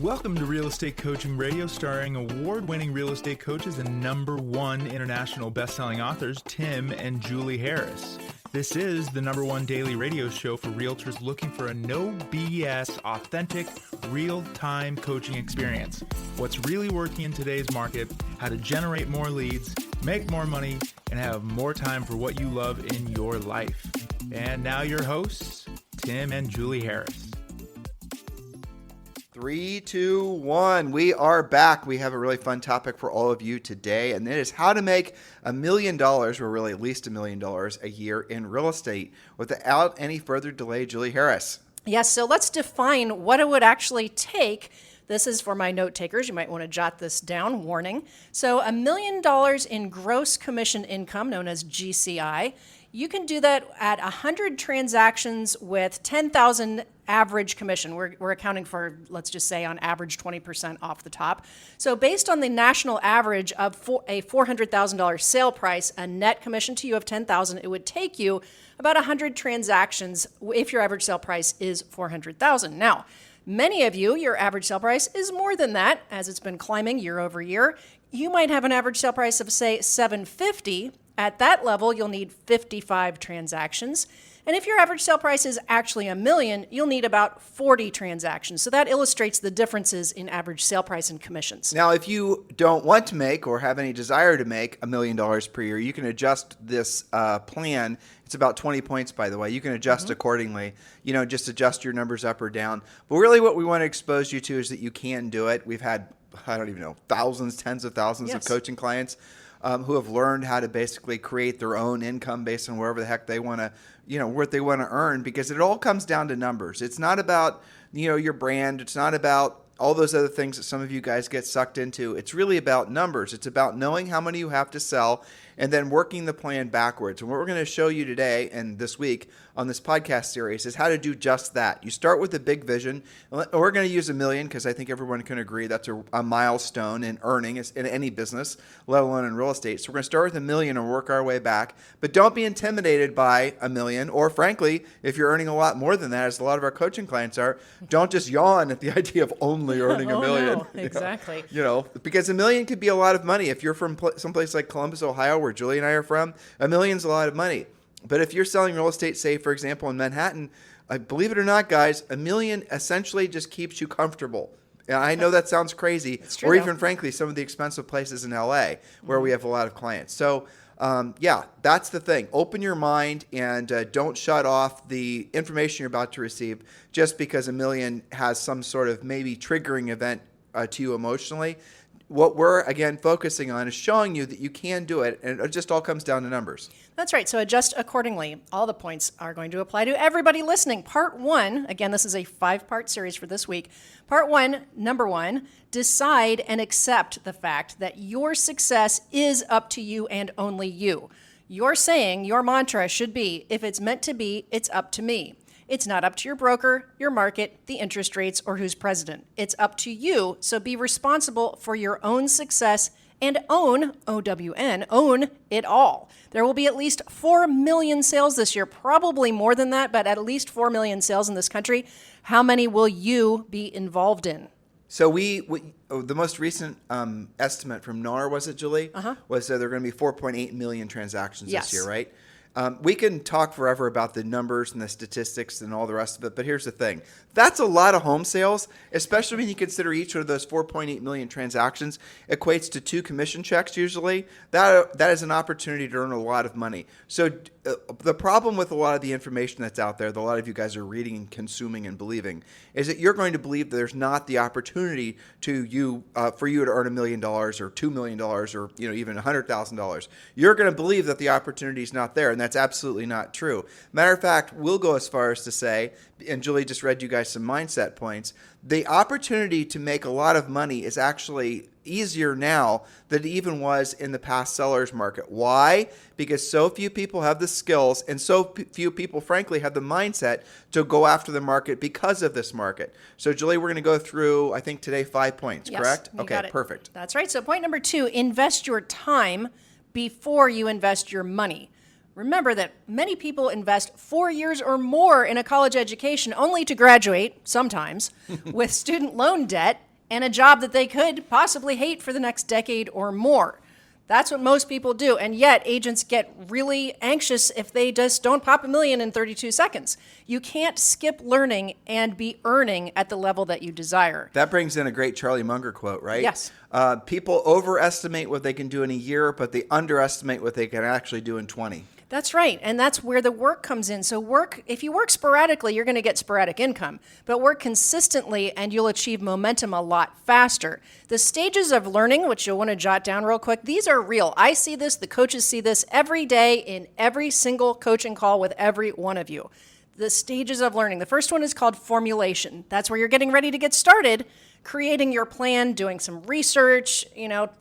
Welcome to Real Estate Coaching Radio, starring award-winning real estate coaches and #1 international best-selling authors, Tim and Julie Harris. This is the #1 daily radio show for realtors looking for a no BS, authentic, real-time coaching experience. What's really working in today's market, how to generate more leads, make more money, and have more time for what you love in your life. And now your hosts, Tim and Julie Harris. 3, 2, 1. We are back. We have a really fun topic for all of you today, and it is how to make $1 million, or really at least $1 million a year in real estate. Without any further delay, Julie Harris. Yes, so let's define what it would actually take. This is for my note takers. You might want to jot this down, warning. So $1 million in gross commission income, known as GCI. You can do that at 100 transactions with 10,000 average commission. We're accounting for, let's just say, on average 20% off the top. So based on the national average of a $400,000 sale price, a net commission to you of $10,000, it would take you about 100 transactions if your average sale price is $400,000. Now, many of you, your average sale price is more than that, as it's been climbing year over year. You might have an average sale price of, say, $750,000. At that level, you'll need 55 transactions. And if your average sale price is actually $1 million, you'll need about 40 transactions. So that illustrates the differences in average sale price and commissions. Now, if you don't want to make or have any desire to make $1 million per year, you can adjust this plan. It's about 20 points, by the way. You can adjust accordingly. You know, just adjust your numbers up or down. But really what we want to expose you to is that you can do it. We've had, I don't even know, thousands, tens of thousands of coaching clients who have learned how to basically create their own income based on wherever the heck they want to, what they want to earn, because it all comes down to numbers. It's not about, your brand. It's not about all those other things that some of you guys get sucked into. It's really about numbers. It's about knowing how many you have to sell and then working the plan backwards. And what we're going to show you today and this week on this podcast series is how to do just that. You start with a big vision. We're going to use $1 million because I think everyone can agree that's a milestone in earning in any business, let alone in real estate. So we're going to start with $1 million and work our way back. But don't be intimidated by $1 million, or frankly, if you're earning a lot more than that, as a lot of our coaching clients are, don't just yawn at the idea of only earning $1 million. No, exactly. Because $1 million could be a lot of money. If you're from someplace like Columbus, Ohio, where Julie and I are from, $1 million's a lot of money. But if you're selling real estate, say, for example, in Manhattan, believe it or not, guys, $1 million essentially just keeps you comfortable. And I know that sounds crazy, true, or even, frankly, some of the expensive places in LA where we have a lot of clients. So, that's the thing. Open your mind and don't shut off the information you're about to receive just because $1 million has some sort of maybe triggering event to you emotionally. What we're, again, focusing on is showing you that you can do it, and it just all comes down to numbers. That's right. So adjust accordingly. All the points are going to apply to everybody listening. Part 1, again, this is a 5-part series for this week. Part 1, number 1, decide and accept the fact that your success is up to you and only you. Your saying, your mantra should be, if it's meant to be, it's up to me. It's not up to your broker, your market, the interest rates, or who's president. It's up to you, so be responsible for your own success and own, O-W-N, own it all. There will be at least 4 million sales this year, probably more than that, but at least 4 million sales in this country. How many will you be involved in? So the most recent estimate from NAR, was it, Julie? Was that there are going to be 4.8 million transactions this year, right? We can talk forever about the numbers and the statistics and all the rest of it, but here's the thing. That's a lot of home sales, especially when you consider each one of those 4.8 million transactions equates to 2 commission checks usually. That is an opportunity to earn a lot of money. So the problem with a lot of the information that's out there that a lot of you guys are reading and consuming and believing is that you're going to believe that there's not the opportunity for you to earn $1 million or $2 million or even $100,000. You're going to believe that the opportunity is not there, and that's absolutely not true. Matter of fact, we'll go as far as to say, and Julie just read you guys some mindset points, the opportunity to make a lot of money is actually easier now than it even was in the past seller's market. Why? Because so few people have the skills and so few people, frankly, have the mindset to go after the market because of this market. So, Julie, we're going to go through, I think today, 5 points, correct? Okay, perfect. That's right. So point number 2, invest your time before you invest your money. Remember that many people invest 4 years or more in a college education only to graduate, sometimes, with student loan debt and a job that they could possibly hate for the next decade or more. That's what most people do. And yet agents get really anxious if they just don't pop $1 million in 32 seconds. You can't skip learning and be earning at the level that you desire. That brings in a great Charlie Munger quote, right? Yes. People overestimate what they can do in a year, but they underestimate what they can actually do in 20. That's right. And that's where the work comes in. So if you work sporadically, you're going to get sporadic income, but work consistently and you'll achieve momentum a lot faster. The stages of learning, which you'll want to jot down real quick, these are real. I see this, the coaches see this every day in every single coaching call with every one of you. The stages of learning. The first one is called formulation. That's where you're getting ready to get started, creating your plan, doing some research,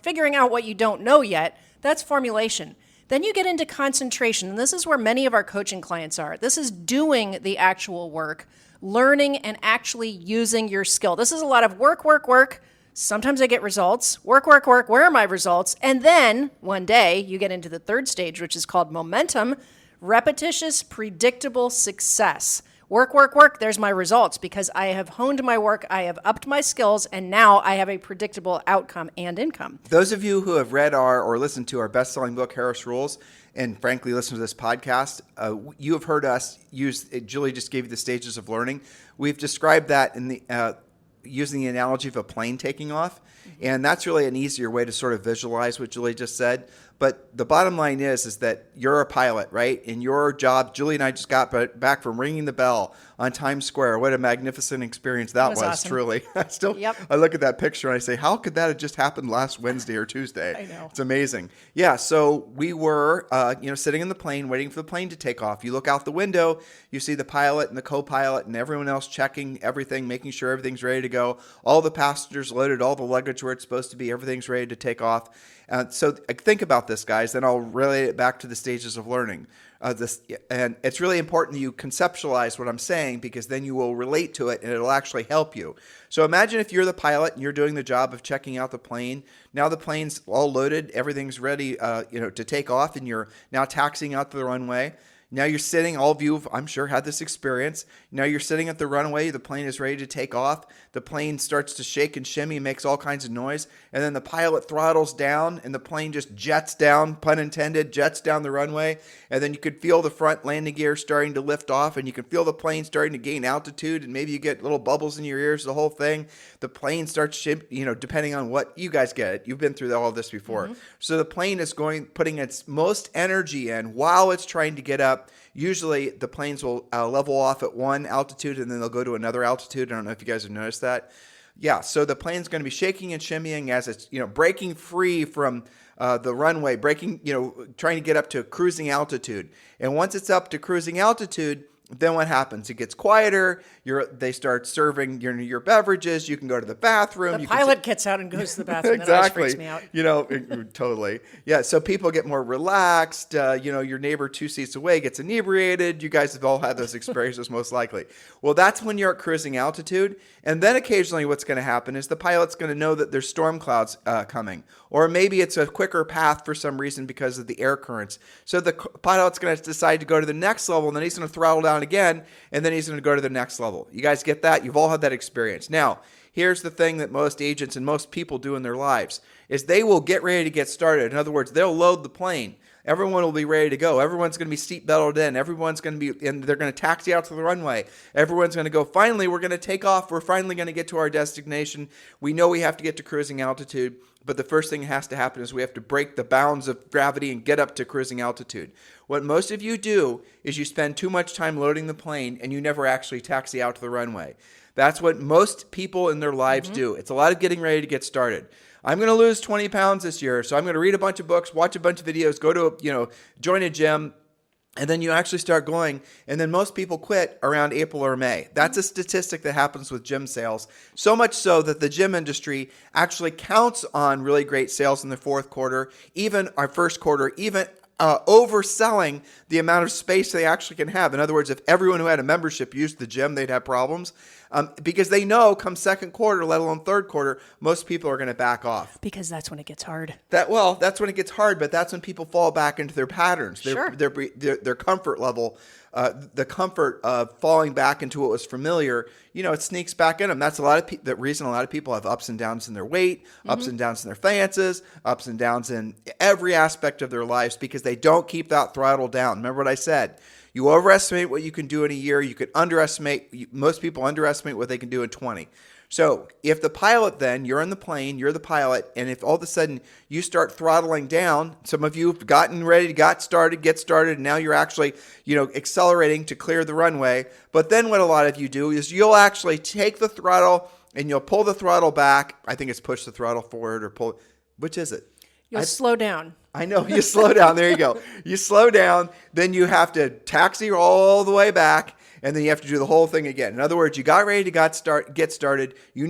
figuring out what you don't know yet. That's formulation. Then you get into concentration, and this is where many of our coaching clients are. This is doing the actual work, learning and actually using your skill. This is a lot of work, work, work. Sometimes I get results. Work, work, work. Where are my results? And then one day you get into the third stage, which is called momentum, repetitious, predictable success. Work, work, work. There's my results because I have honed my work, I have upped my skills, and now I have a predictable outcome and income. Those of you who have read or listened to our best-selling book, Harris Rules, and frankly listened to this podcast, you have heard us use, Julie just gave you the stages of learning. We've described that in the using the analogy of a plane taking off, and that's really an easier way to sort of visualize what Julie just said. But the bottom line is that you're a pilot, right? And your job, Julie and I just got back from ringing the bell on Times Square. What a magnificent experience that was awesome. Truly. Yep. I look at that picture and I say, how could that have just happened last Wednesday or Tuesday? I know. It's amazing. Yeah, so we were sitting in the plane, waiting for the plane to take off. You look out the window, you see the pilot and the co-pilot and everyone else checking everything, making sure everything's ready to go. All the passengers loaded, all the luggage where it's supposed to be, everything's ready to take off. So think about this, guys, then I'll relate it back to the stages of learning. And it's really important that you conceptualize what I'm saying because then you will relate to it and it'll actually help you. So imagine if you're the pilot and you're doing the job of checking out the plane. Now the plane's all loaded, everything's ready to take off, and you're now taxiing out to the runway. Now you're sitting, all of you, I'm sure, had this experience. Now you're sitting at the runway. The plane is ready to take off. The plane starts to shake and shimmy, makes all kinds of noise. And then the pilot throttles down and the plane just jets down, pun intended, jets down the runway. And then you could feel the front landing gear starting to lift off, and you can feel the plane starting to gain altitude, and maybe you get little bubbles in your ears, the whole thing. The plane starts, depending on what you guys get it. You've been through all of this before. Mm-hmm. So the plane is putting its most energy in while it's trying to get up. Usually the planes will level off at one altitude and then they'll go to another altitude. I don't know if you guys have noticed that. Yeah, so the plane's going to be shaking and shimmying as it's breaking free from the runway, trying to get up to cruising altitude. And once it's up to cruising altitude, then what happens? It gets quieter. They start serving your beverages. You can go to the bathroom. The pilot gets out and goes to the bathroom. Exactly. That always freaks me out. Totally. Yeah. So people get more relaxed. Your neighbor 2 seats away gets inebriated. You guys have all had those experiences most likely. Well, that's when you're at cruising altitude. And then occasionally what's going to happen is the pilot's going to know that there's storm clouds coming. Or maybe it's a quicker path for some reason because of the air currents. So the pilot's going to decide to go to the next level, and then he's going to throttle down again, and then he's going to go to the next level. You guys get that? You've all had that experience. Now, here's the thing that most agents and most people do in their lives is they will get ready to get started. In other words, they'll load the plane. Everyone will be ready to go. Everyone's going to be seat belted in. Everyone's going to be, and they're going to taxi out to the runway. Everyone's going to go, finally, we're going to take off. We're finally going to get to our destination. We know we have to get to cruising altitude, but the first thing that has to happen is we have to break the bounds of gravity and get up to cruising altitude. What most of you do is you spend too much time loading the plane and you never actually taxi out to the runway. That's what most people in their lives do. It's a lot of getting ready to get started. I'm going to lose 20 pounds this year, so I'm going to read a bunch of books, watch a bunch of videos, go to, join a gym, and then you actually start going, and then most people quit around April or May. That's a statistic that happens with gym sales, so much so that the gym industry actually counts on really great sales in the fourth quarter, even our first quarter, even overselling the amount of space they actually can have. In other words, if everyone who had a membership used the gym, they'd have problems because they know come second quarter, let alone third quarter, most people are going to back off. Because that's when it gets hard. That's when it gets hard, but that's when people fall back into their patterns, their comfort level the comfort of falling back into what was familiar, it sneaks back in them. That's the reason a lot of people have ups and downs in their weight, ups and downs in their finances, ups and downs in every aspect of their lives because they don't keep that throttle down. Remember what I said? You overestimate what you can do in a year. You could most people underestimate what they can do in 20. So if the pilot then, you're in the plane, you're the pilot, and if all of a sudden you start throttling down, some of you have gotten ready, get started, and now you're actually, accelerating to clear the runway. But then what a lot of you do is you'll actually take the throttle and you'll pull the throttle back. I think it's push the throttle forward or pull. Which is it? You'll slow down. I know, you slow down. There you go. You slow down, then you have to taxi all the way back. And then you have to do the whole thing again. In other words, you got ready to get started. You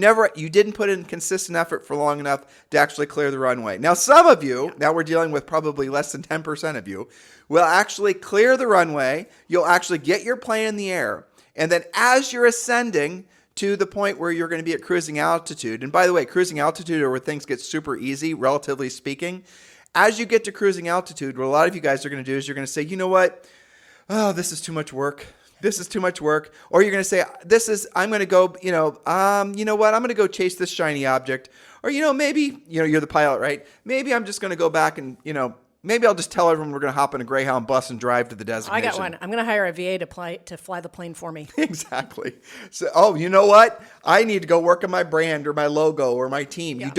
didn't put in consistent effort for long enough to actually clear the runway. Now, some of you, now we're dealing with probably less than 10% of you, will actually clear the runway. You'll actually get your plane in the air. And then as you're ascending to the point where you're going to be at cruising altitude, and by the way, cruising altitude are where things get super easy, relatively speaking. As you get to cruising altitude, what a lot of you guys are going to do is you're going to say, you know what? Oh, this is too much work. This is too much work. Or you're going to say, I'm going to go, you know what? I'm going to go chase this shiny object. Or, maybe, you're the pilot, right? Maybe I'm just going to go back and, maybe I'll just tell everyone we're going to hop in a Greyhound bus and drive to the destination. I got one. I'm going to hire a VA to fly the plane for me. Exactly. So, you know what? I need to go work on my brand or my logo or my team. Yeah.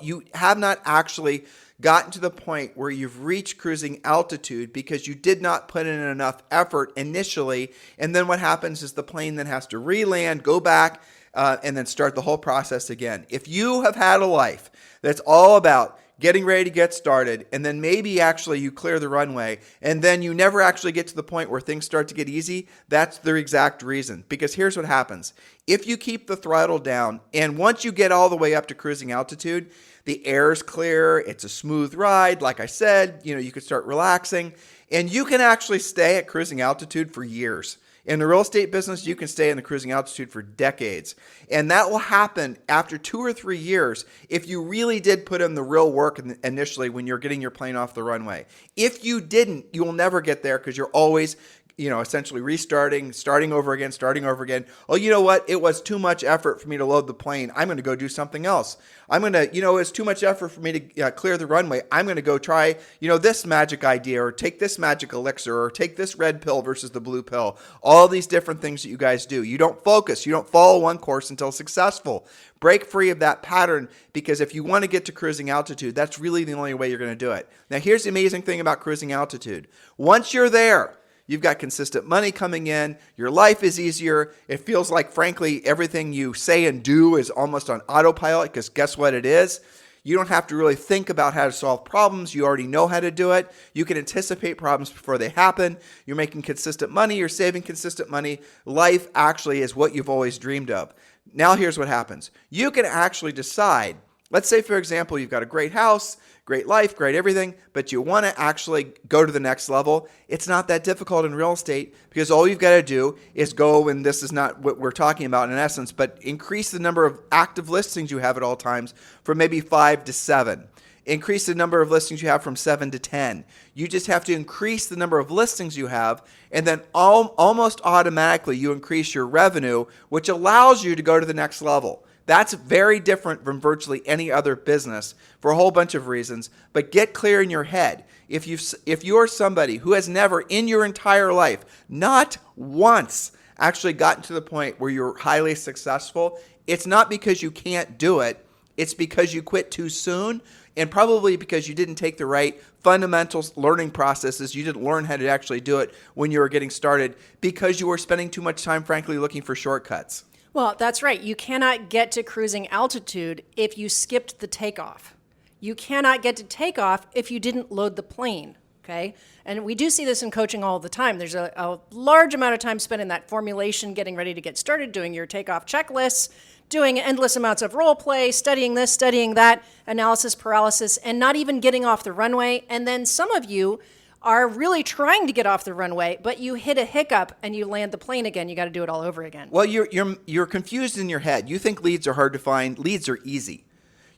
You have not actually gotten to the point where you've reached cruising altitude because you did not put in enough effort initially. And then what happens is the plane then has to re-land, go back, and then start the whole process again. If you have had a life that's all about getting ready to get started, and then maybe actually you clear the runway, and then you never actually get to the point where things start to get easy, that's the exact reason. Because here's what happens. If you keep the throttle down, and once you get all the way up to cruising altitude, the air is clear, it's a smooth ride. Like I said, you can start relaxing, and you can actually stay at cruising altitude for years. In the real estate business, you can stay in the cruising altitude for decades. And that will happen after 2 or 3 years if you really did put in the real work initially when you're getting your plane off the runway. If you didn't, you will never get there because you're always essentially starting over again. Oh, you know what? It was too much effort for me to load the plane. I'm going to go do something else. It's too much effort for me to clear the runway. I'm going to go try, this magic idea or take this magic elixir or take this red pill versus the blue pill. All these different things that you guys do. You don't focus. You don't follow one course until successful. Break free of that pattern because if you want to get to cruising altitude, that's really the only way you're going to do it. Now, here's the amazing thing about cruising altitude. Once you're there, you've got consistent money coming in. Your life is easier. It feels like, frankly, everything you say and do is almost on autopilot because guess what it is? You don't have to really think about how to solve problems. You already know how to do it. You can anticipate problems before they happen. You're making consistent money. You're saving consistent money. Life actually is what you've always dreamed of. Now here's what happens. You can actually decide. Let's say, for example, you've got a great house, great life, great everything, but you want to actually go to the next level. It's not that difficult in real estate because all you've got to do is go, and this is not what we're talking about in essence, but increase the number of active listings you have at all times from maybe 5 to 7. Increase the number of listings you have from 7 to 10. You just have to increase the number of listings you have, and then almost automatically you increase your revenue, which allows you to go to the next level. That's very different from virtually any other business for a whole bunch of reasons. But get clear in your head. If you're somebody who has never in your entire life, not once, actually gotten to the point where you're highly successful, it's not because you can't do it. It's because you quit too soon and probably because you didn't take the right fundamental learning processes. You didn't learn how to actually do it when you were getting started because you were spending too much time, frankly, looking for shortcuts. Well, that's right. You cannot get to cruising altitude if you skipped the takeoff. You cannot get to takeoff if you didn't load the plane, okay? And we do see this in coaching all the time. There's a large amount of time spent in that formulation, getting ready to get started, doing your takeoff checklists, doing endless amounts of role play, studying this, studying that, analysis paralysis, and not even getting off the runway. And then some of you are really trying to get off the runway, but you hit a hiccup and you land the plane again. You got to do it all over again. Well, you're confused in your head. You think leads are hard to find. Leads are easy.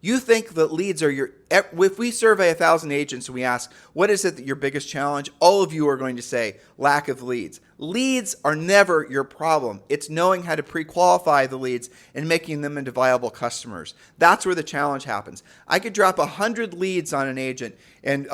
You think that leads are if we survey 1,000 agents and we ask, what is it that your biggest challenge? All of you are going to say lack of leads. Leads are never your problem. It's knowing how to pre-qualify the leads and making them into viable customers. That's where the challenge happens. I could drop 100 leads on an agent, and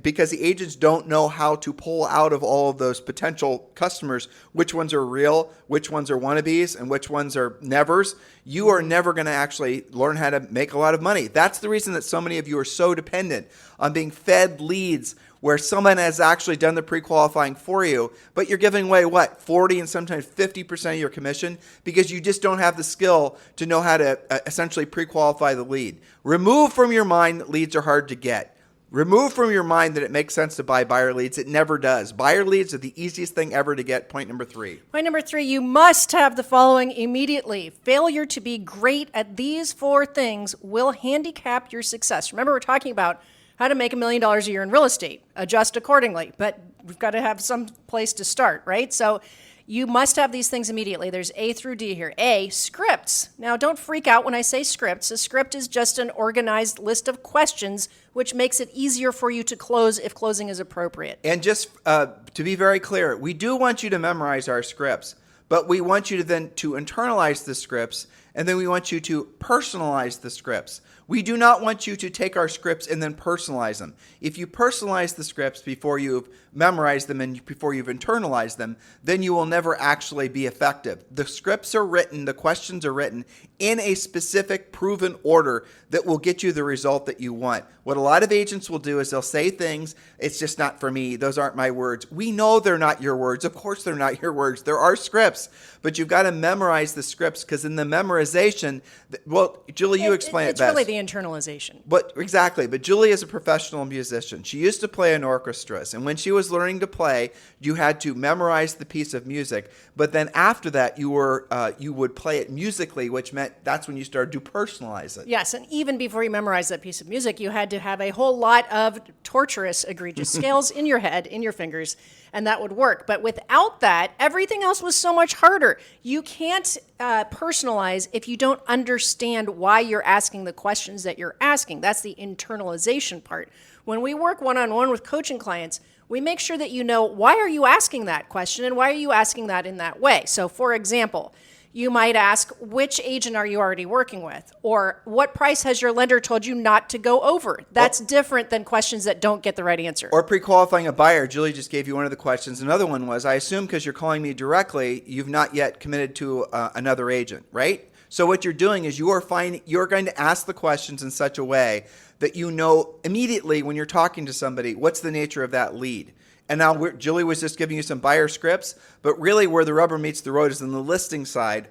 because the agents don't know how to pull out of all of those potential customers which ones are real, which ones are wannabes, and which ones are nevers, you are never going to actually learn how to make a lot of money. That's the reason that so many of you are so dependent on being fed leads where someone has actually done the pre-qualifying for you, but you're giving away, 40 and sometimes 50% of your commission because you just don't have the skill to know how to essentially pre-qualify the lead. Remove from your mind that leads are hard to get. Remove from your mind that it makes sense to buy buyer leads. It never does. Buyer leads are the easiest thing ever to get. Point number 3. Point number 3, you must have the following immediately. Failure to be great at these 4 things will handicap your success. Remember, we're talking about how to make $1 million a year in real estate. Adjust accordingly, but we've got to have some place to start, right? So you must have these things immediately. There's A through D here. A, scripts. Now, don't freak out when I say scripts. A script is just an organized list of questions, which makes it easier for you to close if closing is appropriate. And just to be very clear, we do want you to memorize our scripts, but we want you to then to internalize the scripts, and then we want you to personalize the scripts. We do not want you to take our scripts and then personalize them. If you personalize the scripts before you've memorized them and before you've internalized them, then you will never actually be effective. The scripts are written, the questions are written in a specific proven order that will get you the result that you want. What a lot of agents will do is they'll say things, it's just not for me, those aren't my words. We know they're not your words. Of course they're not your words. There are scripts, but you've got to memorize the scripts because in the memorization, well, Julie, you explain it best. It's really the internalization. But exactly. But Julie is a professional musician. She used to play in orchestras, and when she was learning to play, you had to memorize the piece of music. But then after that, you would play it musically, which meant that's when you started to personalize it. Yes, and even before you memorized that piece of music, you had to have a whole lot of torturous, egregious scales in your head, in your fingers, and that would work. But without that, everything else was so much harder. You can't personalize if you don't understand why you're asking the questions that you're asking. That's the internalization part. When we work one-on-one with coaching clients, we make sure that you know, why are you asking that question and why are you asking that in that way? So for example, you might ask, which agent are you already working with? Or what price has your lender told you not to go over? That's different than questions that don't get the right answer. Or pre-qualifying a buyer. Julie just gave you one of the questions. Another one was, I assume because you're calling me directly, you've not yet committed to another agent, right? So what you're doing is you're going to ask the questions in such a way that you know immediately when you're talking to somebody, what's the nature of that lead? And now Julie was just giving you some buyer scripts, but really where the rubber meets the road is in the listing side.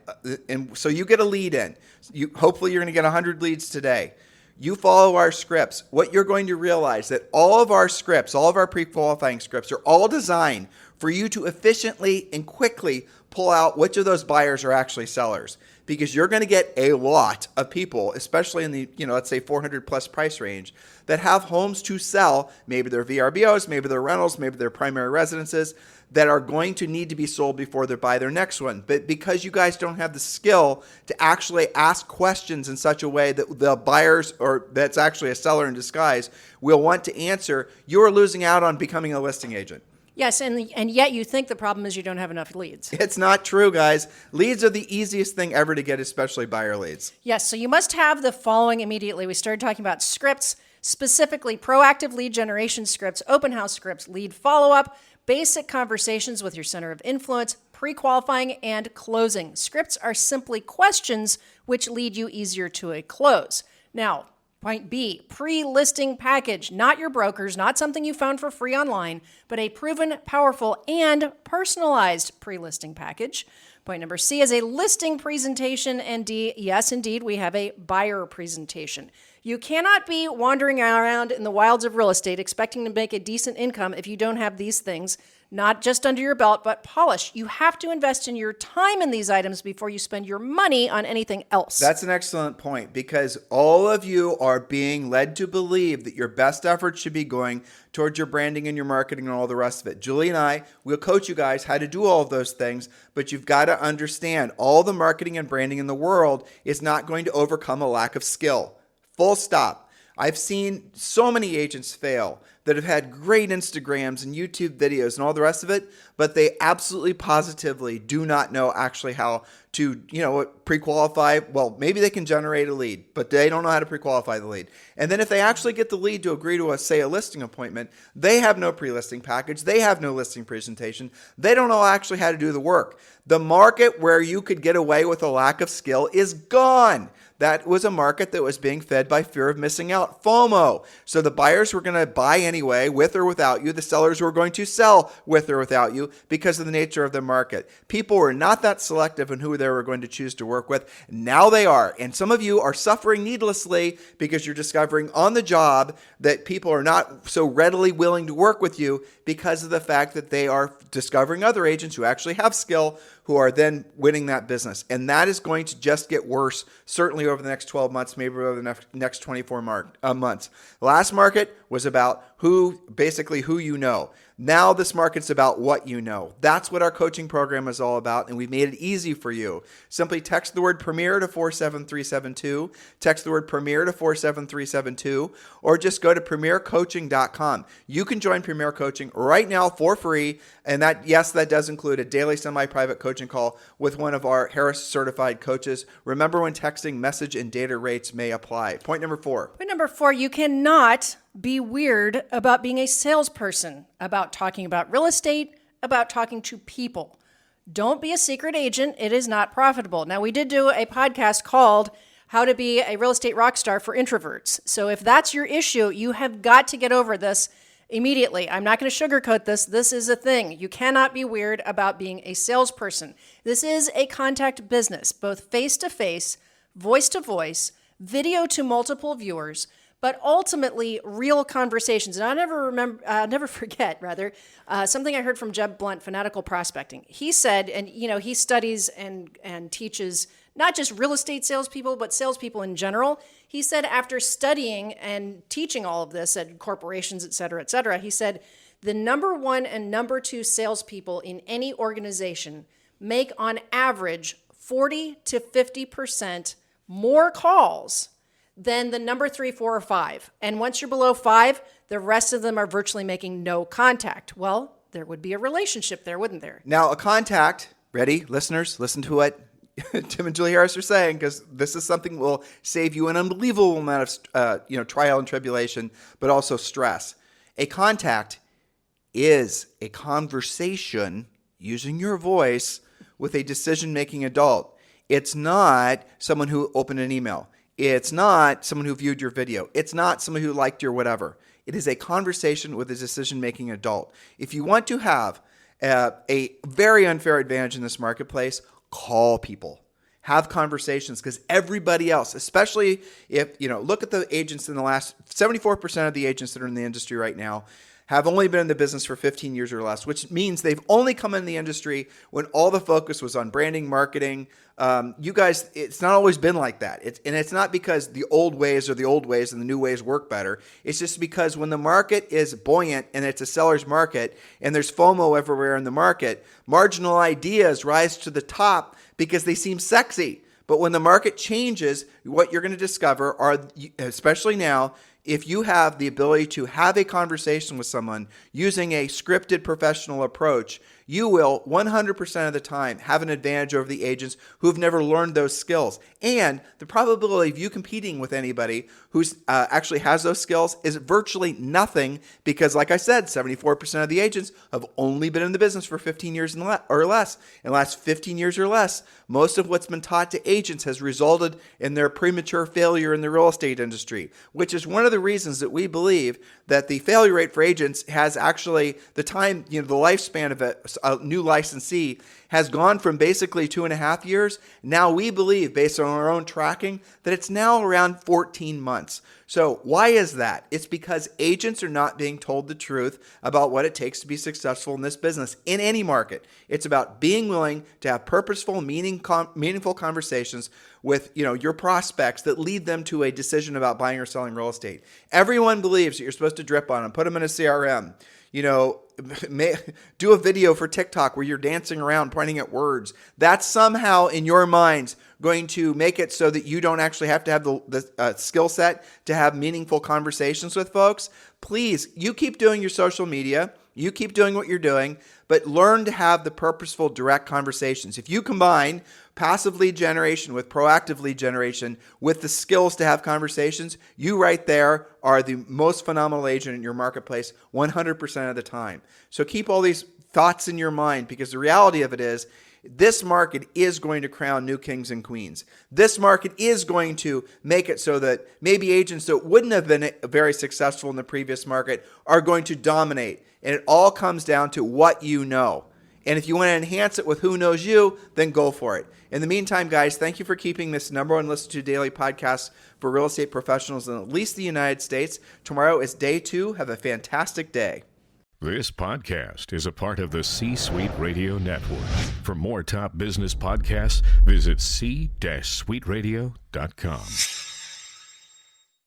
And so you get a lead in. Hopefully you're going to get 100 leads today. You follow our scripts. What you're going to realize that all of our scripts, all of our pre-qualifying scripts are all designed for you to efficiently and quickly pull out which of those buyers are actually sellers. Because you're going to get a lot of people, especially in the, let's say 400 plus price range, that have homes to sell. Maybe they're VRBOs, maybe they're rentals, maybe they're primary residences that are going to need to be sold before they buy their next one. But because you guys don't have the skill to actually ask questions in such a way that the buyers, or that's actually a seller in disguise, will want to answer, you're losing out on becoming a listing agent. Yes, and yet you think the problem is you don't have enough leads. It's not true, guys. Leads are the easiest thing ever to get, especially buyer leads. Yes, so you must have the following immediately. We started talking about scripts, specifically proactive lead generation scripts, open house scripts, lead follow-up, basic conversations with your center of influence, pre-qualifying, and closing. Scripts are simply questions which lead you easier to a close. Now, point B, pre-listing package, not your brokers, not something you found for free online, but a proven, powerful, and personalized pre-listing package. Point number C is a listing presentation, and D, yes, indeed, we have a buyer presentation. You cannot be wandering around in the wilds of real estate expecting to make a decent income if you don't have these things, not just under your belt, but polished. You have to invest in your time in these items before you spend your money on anything else. That's an excellent point, because all of you are being led to believe that your best efforts should be going towards your branding and your marketing and all the rest of it. Julie and I will coach you guys how to do all of those things, but you've got to understand all the marketing and branding in the world is not going to overcome a lack of skill. Full stop. I've seen so many agents fail that have had great Instagrams and YouTube videos and all the rest of it, but they absolutely positively do not know actually how to, pre-qualify. Well, maybe they can generate a lead, but they don't know how to pre-qualify the lead. And then if they actually get the lead to agree to a listing appointment, they have no pre-listing package. They have no listing presentation. They don't know actually how to do the work. The market where you could get away with a lack of skill is gone. That was a market that was being fed by fear of missing out, FOMO. So the buyers were going to buy anyway, with or without you. The sellers were going to sell with or without you because of the nature of the market. People were not that selective in who they were going to choose to work with. Now they are. And some of you are suffering needlessly because you're discovering on the job that people are not so readily willing to work with you because of the fact that they are discovering other agents who actually have skill, who are then winning that business. And that is going to just get worse, certainly over the next 12 months, maybe over the next 24 months. The last market was about who you know. Now this market's about what you know. That's what our coaching program is all about, and we've made it easy for you. Simply text the word Premier to 47372, text the word Premier to 47372, or just go to premiercoaching.com. You can join Premier Coaching right now for free, and that does include a daily semi-private coaching call with one of our Harris certified coaches. Remember, when texting, message and data rates may apply. Point number 4. Point number 4, you cannot be weird about being a salesperson, about talking about real estate, about talking to people. Don't be a secret agent. It is not profitable. Now, we did do a podcast called How to Be a Real Estate Rockstar for Introverts. So if that's your issue, you have got to get over this immediately. I'm not going to sugarcoat this. This is a thing. You cannot be weird about being a salesperson. This is a contact business, both face-to-face, voice-to-voice, video to multiple viewers, but ultimately real conversations. And I'll never forget something I heard from Jeb Blunt, Fanatical Prospecting. He said, and he studies and teaches not just real estate salespeople, but salespeople in general. He said after studying and teaching all of this at corporations, et cetera, he said the number 1 and number 2 salespeople in any organization make on average 40 to 50% more calls than the number 3, 4, or 5. And once you're below 5, the rest of them are virtually making no contact. Well, there would be a relationship there, wouldn't there? Now, a contact, ready, listeners, listen to what Tim and Julie Harris are saying, because this is something that will save you an unbelievable amount of trial and tribulation, but also stress. A contact is a conversation using your voice with a decision-making adult. It's not someone who opened an email. It's not someone who viewed your video. It's not someone who liked your whatever. It is a conversation with a decision-making adult. If you want to have a very unfair advantage in this marketplace, call people. Have conversations, because everybody else, especially if, look at the agents in the last, 74% of the agents that are in the industry right now have only been in the business for 15 years or less, which means they've only come in the industry when all the focus was on branding, marketing. You guys, it's not always been like that. It's not because the old ways are the old ways and the new ways work better. It's just because when the market is buoyant and it's a seller's market and there's FOMO everywhere in the market, marginal ideas rise to the top because they seem sexy. But when the market changes, what you're going to discover are, especially now, if you have the ability to have a conversation with someone using a scripted professional approach, you will 100% of the time have an advantage over the agents who've never learned those skills. And the probability of you competing with anybody who's actually has those skills is virtually nothing, because like I said, 74% of the agents have only been in the business for 15 years or less. In the last 15 years or less, most of what's been taught to agents has resulted in their premature failure in the real estate industry, which is one of the reasons that we believe that the failure rate for agents has actually, the lifespan of a new licensee has gone from basically 2.5 years. Now we believe, based on our own tracking, that it's now around 14 months. So why is that? It's because agents are not being told the truth about what it takes to be successful in this business, in any market. It's about being willing to have purposeful, meaningful conversations with your prospects that lead them to a decision about buying or selling real estate. Everyone believes that you're supposed to drip on them, put them in a CRM. do a video for TikTok where you're dancing around pointing at words. That's somehow in your minds going to make it so that you don't actually have to have the skill set to have meaningful conversations with folks. Please, you keep doing your social media. You keep doing what you're doing, but learn to have the purposeful, direct conversations. If you combine passive lead generation with proactive lead generation with the skills to have conversations, you right there are the most phenomenal agent in your marketplace 100% of the time. So keep all these thoughts in your mind, because the reality of it is this market is going to crown new kings and queens. This market is going to make it so that maybe agents that wouldn't have been very successful in the previous market are going to dominate. And it all comes down to what you know. And if you want to enhance it with who knows you, then go for it. In the meantime, guys, thank you for keeping this #1 listen to daily podcast for real estate professionals in at least the United States. Tomorrow is day 2. Have a fantastic day. This podcast is a part of the C-Suite Radio Network. For more top business podcasts, visit c-suiteradio.com.